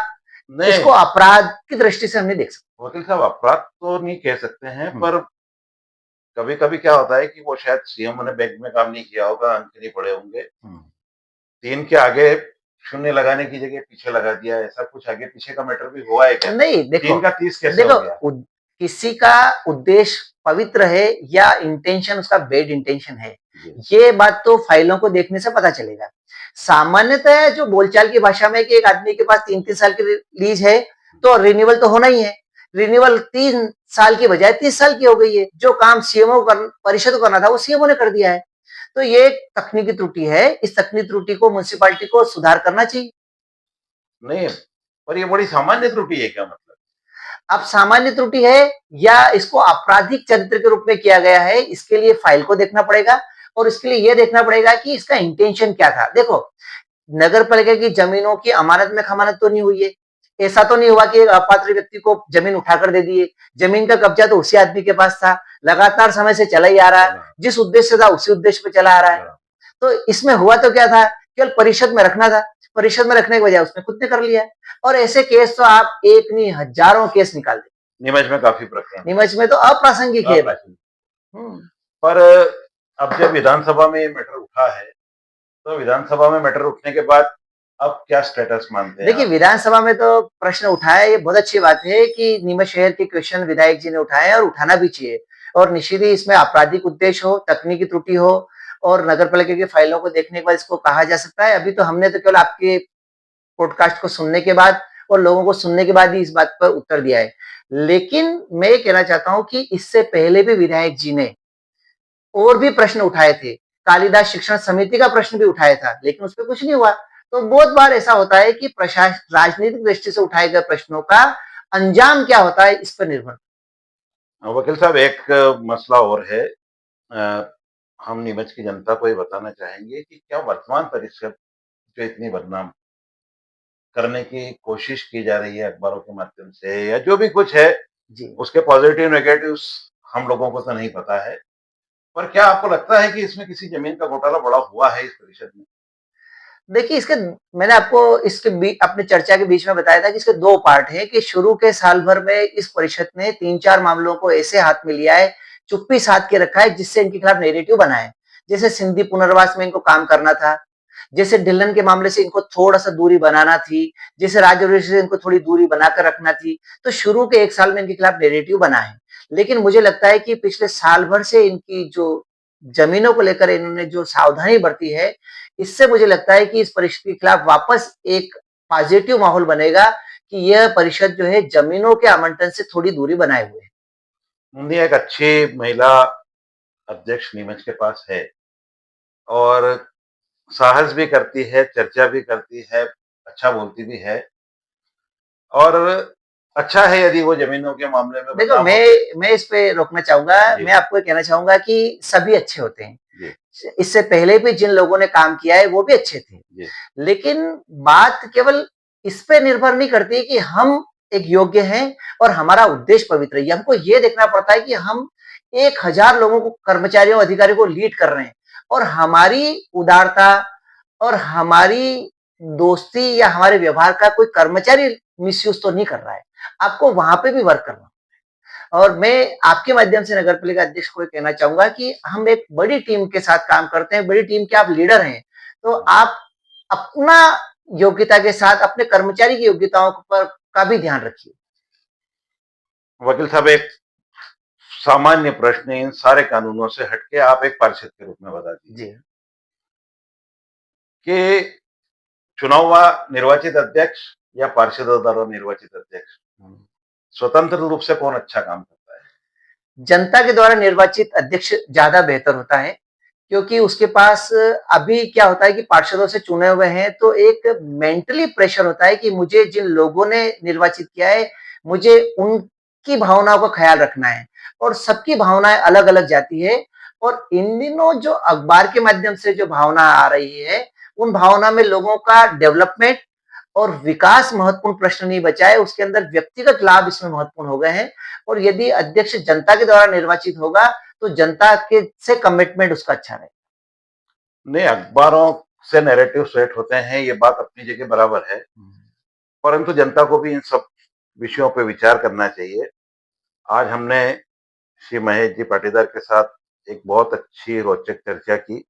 Speaker 2: नहीं,
Speaker 3: इसको अपराध की दृष्टि से हम नहीं देख सकते।
Speaker 2: वकील साहब, अपराध तो नहीं कह सकते हैं,
Speaker 3: हुँ,
Speaker 2: पर कभी-कभी क्या होता है कि वो शायद सीएम ने बैंक में काम नहीं किया होगा, अंक नहीं पढ़े होंगे।
Speaker 3: हुँ।
Speaker 2: 3 के आगे शून्य लगाने की जगह पीछे लगा दिया, ऐसा कुछ आगे पीछे का मैटर भी हुआ है क्या?
Speaker 3: नहीं, देखो
Speaker 2: 3 का 30 कैसे हो
Speaker 3: देखो
Speaker 2: गया?
Speaker 3: किसी का उद्देश्य पवित्र है या इंटेंशन उसका बैड इंटेंशन है,
Speaker 2: जी,
Speaker 3: ये बात तो फाइलों को देखने से पता चलेगा। सामान्यतः जो बोलचाल की भाषा में कि एक आदमी के पास 3-3 साल की लीज है, तो रिन्यूअल तो होना ही है। रिन्यूअल 3 साल की बजाय 30 साल की हो गई है। जो काम सीएमओ परिषद को करना था, वो सीएमओ ने कर दिया है। तो ये एक तकनीकी त्रुटि है। इस तकनीकी त्रुटि को म्युनिसिपैलिटी को सुधार करना चाहिए।
Speaker 2: नहीं, पर ये बड़ी सामान्य त्रुटि है क्या मतलब?
Speaker 3: अब सामान्य त्रुटि है या इसको आपराधिक चरित्र के रूप में किया गया है, इसके लिए फाइल को देखना पड़ेगा और इसके लिए ये देखना पड़ेगा कि इसका इंटेंशन क्या था। देखो, नगर पालिका की जमीनों की अमानत में खमानत तो नहीं हुई है। ऐसा तो नहीं हुआ कि एक अपात्र व्यक्ति को जमीन उठाकर दे दी है। जमीन का कब्जा तो उसी आदमी के पास था, लगातार समय से चला ही आ रहा है। जिस उद्देश्य से था उसी उद्देश्य पे चला आ रहा है। तो इसमें हुआ तो क्या था, केवल परिषद में रखना था। परिषद में रखने के बजाय उसने खुद ने कर लिया है और ऐसे केस तो आप एक नहीं हजारों केस निकाल दें।
Speaker 2: नीमच में काफ़ी प्रकरण
Speaker 3: नीमच में तो अप्रासंगिक है।
Speaker 2: अप्रासंगिक।
Speaker 3: हुँ,
Speaker 2: पर अब जब विधानसभा में ये मैटर उठा है, तो विधानसभा में मैटर उठने के बाद अब क्या स्टेटस मानते हैं
Speaker 3: देखिए,
Speaker 2: आप?
Speaker 3: विधानसभा में तो प्रश्न उठाया, ये बहुत अच्छी बात है कि नीमच शहर के क्वेश्चन विधायक जी ने उठाए हैं और उठाना भी चाहिए। और निश्चित ही इसमें आपराधिक उद्देश्य हो, तकनीकी त्रुटि हो और नगर पालिका की फाइलों को देखने के बाद इसको कहा जा सकता है। अभी तो हमने तो केवल आपके पॉडकास्ट को सुनने के बाद और लोगों को सुनने के बाद ही इस बात पर उत्तर दिया है। लेकिन मैं ये कहना चाहता हूँ कि इससे पहले भी विधायक जी ने और भी प्रश्न उठाए थे। कालिदास शिक्षण समिति का प्रश्न भी उठाया था, लेकिन उसपे कुछ नहीं हुआ। तो बहुत बार ऐसा होता है कि राजनीतिक दृष्टि से उठाए गए प्रश्नों का अंजाम क्या होता है, इस पर निर्भर।
Speaker 2: वकील साहब, एक मसला और है। हम नीमच की जनता को ये बताना चाहेंगे कि क्या वर्तमान परिषद जो इतनी बदनाम करने की कोशिश की जा रही है अखबारों के माध्यम से या जो भी कुछ है,
Speaker 3: जी।
Speaker 2: उसके पॉजिटिव नेगेटिव्स हम लोगों को तो नहीं पता है। पर क्या आपको लगता है कि इसमें किसी जमीन का घोटाला बड़ा हुआ है इस परिषद में?
Speaker 3: देखिए, इसके मैंने आपको इसके अपनी चर्चा के बीच में बताया था कि इसके 2 पार्ट हैं कि शुरू के साल भर में इस परिषद ने 3-4 मामलों को ऐसे हाथ में लिया है, चुप्पी साध के रखा है जिससे इनके खिलाफ नैरेटिव बना है। जैसे सिंधी पुनर्वास में इनको काम करना था, जैसे ढिल्लन के मामले से इनको थोड़ा-सा दूरी बनाना थी, जैसे राज्य से इनको थोड़ी दूरी बनाकर रखना थी। तो शुरू के 1 साल में इनके खिलाफ नैरेटिव बना है। लेकिन मुझे लगता है कि पिछले साल भर से इनकी जो ज़मीनों को लेकर इन्होंने जो सावधानी बरती है, इससे मुझे लगता है कि इस परिषद के खिलाफ वापस एक पॉजिटिव माहौल बनेगा कि यह परिषद जो है ज़मीनों के आवंटन से थोड़ी दूरी बनाए हुए है।
Speaker 2: नहीं, एक अच्छी महिला अध्यक्ष नीमच के पास है और साहस भी करती है, चर्चा भी करती है, अच्छा बोलती भी है और अच्छा है यदि वो ज़मीनों के मामले में
Speaker 3: देखो,
Speaker 2: बदनाम होते।
Speaker 3: मैं इस पे रोकना चाहूँगा।
Speaker 2: जी,
Speaker 3: मैं आपको ये कहना चाहूँगा कि सभी अच्छे होते हैं।
Speaker 2: जी,
Speaker 3: इससे पहले भी जिन लोगों ने काम किया है, वो भी अच्छे थे।
Speaker 2: जी।
Speaker 3: लेकिन बात केवल इस पे निर्भर नहीं करती कि हम एक योग्य हैं और हमारा उद्देश्य पवित्र है। हमको ये देखना पड़ता है कि हम 1000 लोगों को, कर्मचारियों, अधिकारियों को लीड कर रहे हैं और हमारी उदारता और हमारी दोस्ती या हमारे व्यवहार का कोई कर्मचारी मिसयूज़ तो नहीं कर रहा है। आपको वहाँ पे भी वर्क करना। और मैं आपके माध्यम से नगर पालिका अध्यक्ष को ये कहना चाहूँगा कि हम एक बड़ी टीम के साथ काम करते हैं, बड़ी टीम के आप लीडर हैं, तो आप अपना योग्यता के साथ अपने कर्मचारी की योग्यताओं पर का भी ध्यान रखिए।
Speaker 2: वकील साहब, एक सामान्य प्रश्न इन सारे कानूनों से हटके आप एक पार्षद के रूप में बता दीजिए
Speaker 3: जी।
Speaker 2: कि चुनाव हुआ निर्वाचित अध्यक्ष या पार्षदों द्वारा निर्वाचित अध्यक्ष, स्वतंत्र रूप से कौन अच्छा काम करता है?
Speaker 3: जनता के द्वारा निर्वाचित अध्यक्ष ज़्यादा बेहतर होता है, क्योंकि उसके पास अभी क्या होता है कि पार्षदों से चुने हुए हैं, तो एक मेंटली प्रेशर होता है कि मुझे जिन लोगों ने निर्वाचित किया है, मुझे उनकी भावनाओं का ख्याल रखना है और सबकी भावनाएँ अलग-अलग जाती है और इन दिनों जो अखबार के माध्यम से जो भावना आ रही है, उन भावना में लोगों का डेवलपमेंट और विकास महत्वपूर्ण प्रश्न नहीं बचा है, उसके अंदर व्यक्तिगत लाभ इसमें महत्वपूर्ण हो गए हैं और यदि अध्यक्ष जनता के द्वारा निर्वाचित होगा, तो जनता के से कमिटमेंट उसका अच्छा रहेगा।
Speaker 2: नहीं, अखबारों से नैरेटिव सेट होते हैं, ये बात अपनी जगह बराबर है, परंतु जनता को भी इन सब विषयों पे विचार करना चाहिए। आज हमने श्री महेश जी पाटीदार के साथ एक बहुत अच्छी रोचक चर्चा की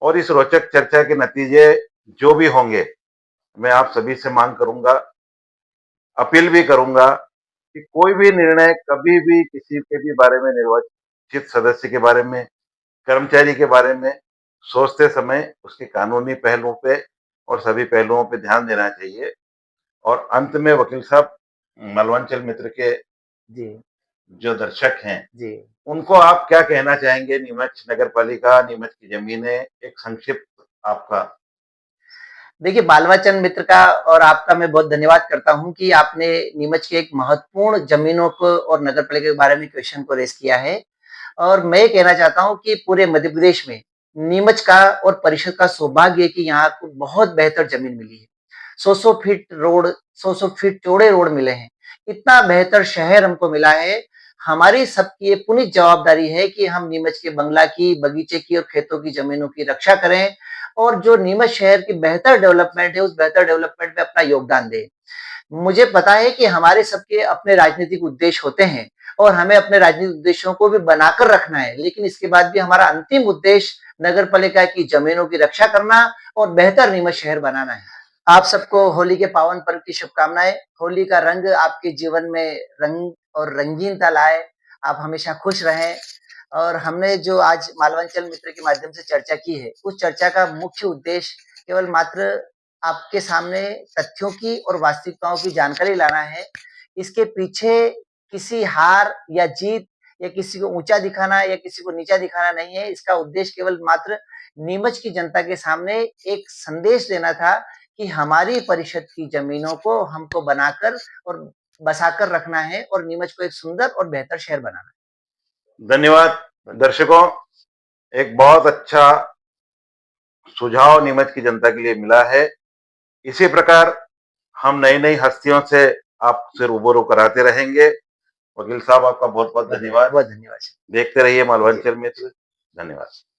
Speaker 2: और इस रोचक चर्चा के नतीजे जो भी होंगे, मैं आप सभी से मांग करूंगा, अपील भी करूंगा कि कोई भी निर्णय कभी भी किसी के भी बारे में, निर्वाचित सदस्य के बारे में, कर्मचारी के बारे में सोचते समय उसके कानूनी पहलुओं पे और सभी पहलुओं पे ध्यान देना चाहिए। और अंत में वकील साहब, मलवांचल मित्र के
Speaker 3: जी,
Speaker 2: जो दर्शक हैं,
Speaker 3: जी।
Speaker 2: उनको आप क्या कहना चाहेंगे? नीमच नगर पालिका, नीमच की जमीनें, एक संक्षिप्त आपका।
Speaker 3: देखिए, बालवाचन मित्र का और आपका मैं बहुत धन्यवाद करता हूँ कि आपने नीमच के एक महत्वपूर्ण ज़मीनों को और नगर पालिका के बारे में क्वेश्चन को रेज़ किया है। और मैं ये कहना चाहता हूँ कि पूरे मध्य प्रदेश में नीमच का और परिषद का सौभाग्य है कि यहाँ को बहुत बेहतर ज़मीन मिली है। 100-100 फीट रोड, 100-100 फीट चौड़े रोड मिले हैं। इतना बेहतर शहर हमको मिला है। हमारी सबकी ये पुनीत जवाबदारी है कि हम नीमच के बंगला की, बगीचे की और खेतों की ज़मीनों की रक्षा करें और जो नीमच शहर की बेहतर डेवलपमेंट है, उस बेहतर डेवलपमेंट में अपना योगदान दें। मुझे पता है कि हमारे सबके अपने राजनीतिक उद्देश्य होते हैं और हमें अपने राजनीतिक उद्देश्यों को भी बनाकर रखना है, लेकिन इसके बाद भी हमारा अंतिम उद्देश्य नगर पालिका की जमीनों की रक्षा करना और बेहतर नीमच शहर बनाना है। आप सबको होली के पावन पर्व की शुभकामनाएं। होली का रंग आपके जीवन में रंग और रंगीनता लाए। आप हमेशा खुश रहें। और हमने जो आज मालवांचल मित्र के माध्यम से चर्चा की है, उस चर्चा का मुख्य उद्देश्य केवल मात्र आपके सामने तथ्यों की और वास्तविकताओं की जानकारी लाना है। इसके पीछे किसी हार या जीत या किसी को ऊँचा दिखाना या किसी को नीचा दिखाना नहीं है। इसका उद्देश्य केवल मात्र नीमच की जनता के सामने एक संदेश देना था कि हमारी परिषद की ज़मीनों को हमको बनाकर और बसाकर रखना है और नीमच को एक सुंदर और बेहतर शहर बनाना है।
Speaker 2: धन्यवाद दर्शकों, एक बहुत अच्छा सुझाव नीमच की जनता के लिए मिला है। इसी प्रकार हम नई-नई हस्तियों से आपसे रूबरू कराते रहेंगे। वकील साहब, आपका बहुत-बहुत धन्यवाद।
Speaker 3: बहुत धन्यवाद।
Speaker 2: देखते रहिए मालवांचल मित्र। धन्यवाद।